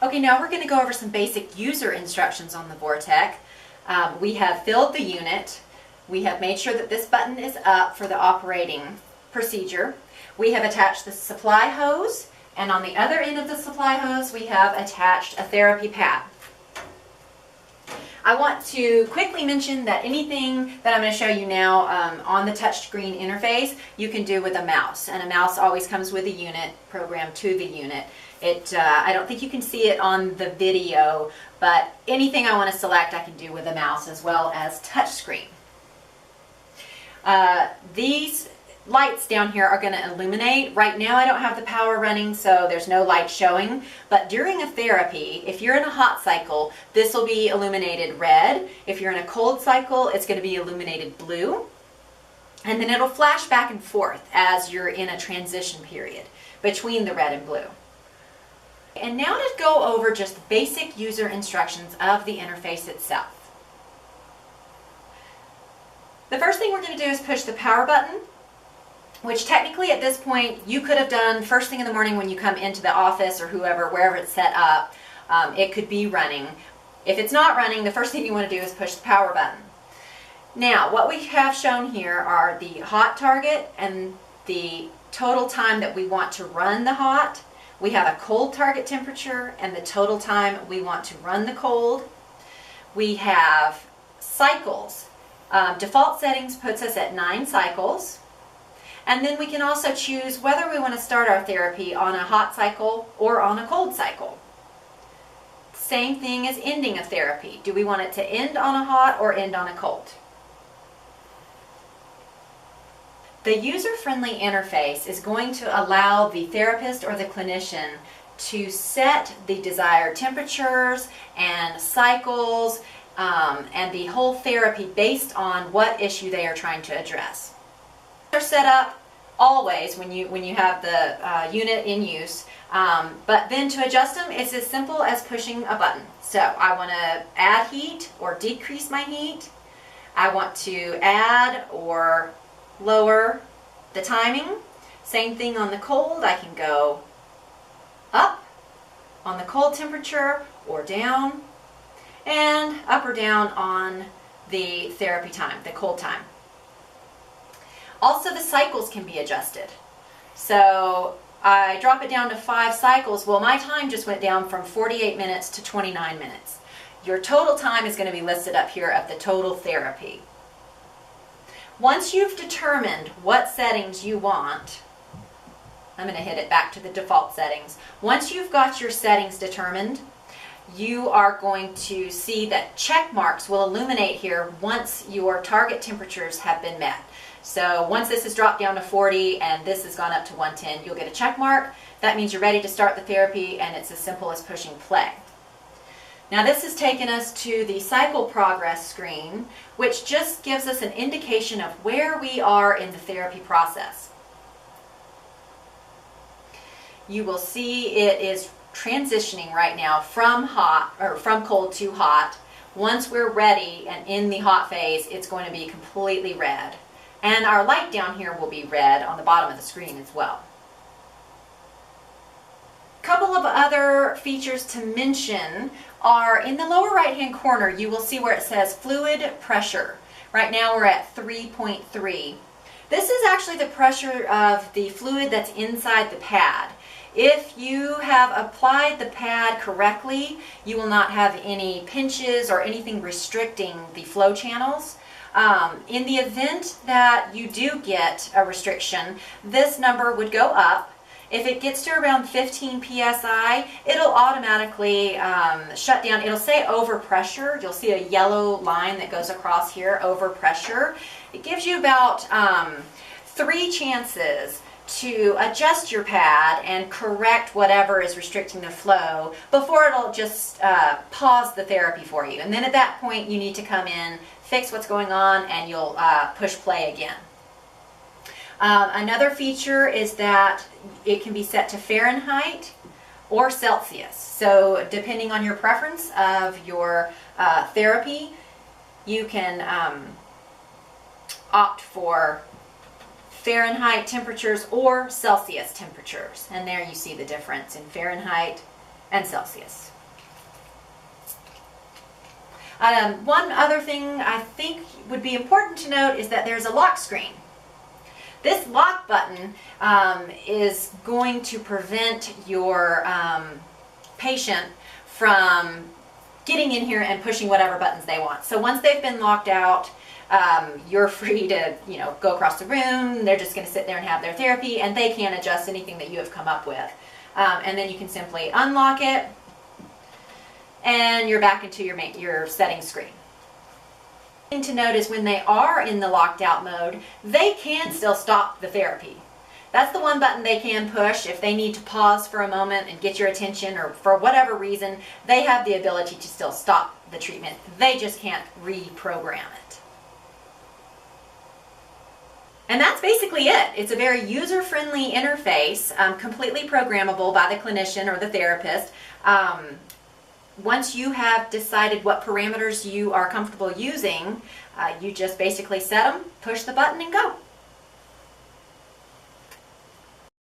Okay, now we're going to go over some basic user instructions on the VORTEQ. We have filled the unit. We have made sure that this button is up for the operating procedure. We have attached the supply hose, and on the other end of the supply hose we have attached a therapy pad. I want to quickly mention that anything that I'm going to show you now on the touchscreen interface you can do with a mouse, and a mouse always comes with a unit programmed to the unit. I don't think you can see it on the video, but anything I want to select I can do with a mouse as well as touchscreen. These lights down here are going to illuminate. Right now I don't have the power running, so there's no light showing, but during a therapy, if you're in a hot cycle, this will be illuminated red. If you're in a cold cycle, it's going to be illuminated blue, and then it'll flash back and forth as you're in a transition period between the red and blue. And now to go over just basic user instructions of the interface itself. The first thing we're going to do is push the power button, which technically at this point you could have done first thing in the morning when you come into the office or wherever it's set up. It could be running. If it's not running, the first thing you want to do is push the power button. Now, what we have shown here are the hot target and the total time that we want to run the hot. We have a cold target temperature and the total time we want to run the cold. We have cycles. Default settings puts us at 9 cycles. And then we can also choose whether we want to start our therapy on a hot cycle or on a cold cycle. Same thing as ending a therapy. Do we want it to end on a hot or end on a cold? The user-friendly interface is going to allow the therapist or the clinician to set the desired temperatures and cycles and the whole therapy based on what issue they are trying to address. They're set up always when you have the unit in use, but then to adjust them it's as simple as pushing a button. So I want to add heat or decrease my heat. I want to add or lower the timing. Same thing on the cold. I can go up on the cold temperature or down, and up or down on the therapy time, the cold time. Also, the cycles can be adjusted. So I drop it down to 5 cycles. Well, my time just went down from 48 minutes to 29 minutes. Your total time is going to be listed up here of the total therapy. Once you've determined what settings you want, I'm going to hit it back to the default settings. Once you've got your settings determined, you are going to see that check marks will illuminate here once your target temperatures have been met. So once this has dropped down to 40 and this has gone up to 110, you'll get a check mark. That means you're ready to start the therapy, and it's as simple as pushing play. Now this has taken us to the cycle progress screen, which just gives us an indication of where we are in the therapy process. You will see it is transitioning right now from cold to hot. Once we're ready and in the hot phase, it's going to be completely red. And our light down here will be red on the bottom of the screen as well. A couple of other features to mention are in the lower right hand corner. You will see where it says fluid pressure. Right now we're at 3.3. This is actually the pressure of the fluid that's inside the pad. If you have applied the pad correctly, you will not have any pinches or anything restricting the flow channels. In the event that you do get a restriction, this number would go up. If it gets to around 15 psi, it'll automatically shut down. It'll say overpressure. You'll see a yellow line that goes across here, overpressure. It gives you about 3 chances to adjust your pad and correct whatever is restricting the flow before it'll just pause the therapy for you. And then at that point you need to come in, fix what's going on, and you'll push play again. Another feature is that it can be set to Fahrenheit or Celsius. So depending on your preference of your therapy, you can opt for Fahrenheit temperatures or Celsius temperatures. And there you see the difference in Fahrenheit and Celsius. One other thing I think would be important to note is that there's a lock screen. This lock button is going to prevent your patient from getting in here and pushing whatever buttons they want. So once they've been locked out, you're free to, go across the room. They're just going to sit there and have their therapy, and they can't adjust anything that you have come up with. And then you can simply unlock it, and you're back into your settings screen. The thing to note is when they are in the locked out mode, they can still stop the therapy. That's the one button they can push if they need to pause for a moment and get your attention, or for whatever reason, they have the ability to still stop the treatment. They just can't reprogram it. And that's basically it. It's a very user-friendly interface, completely programmable by the clinician or the therapist. Once you have decided what parameters you are comfortable using, you just basically set them, push the button, and go.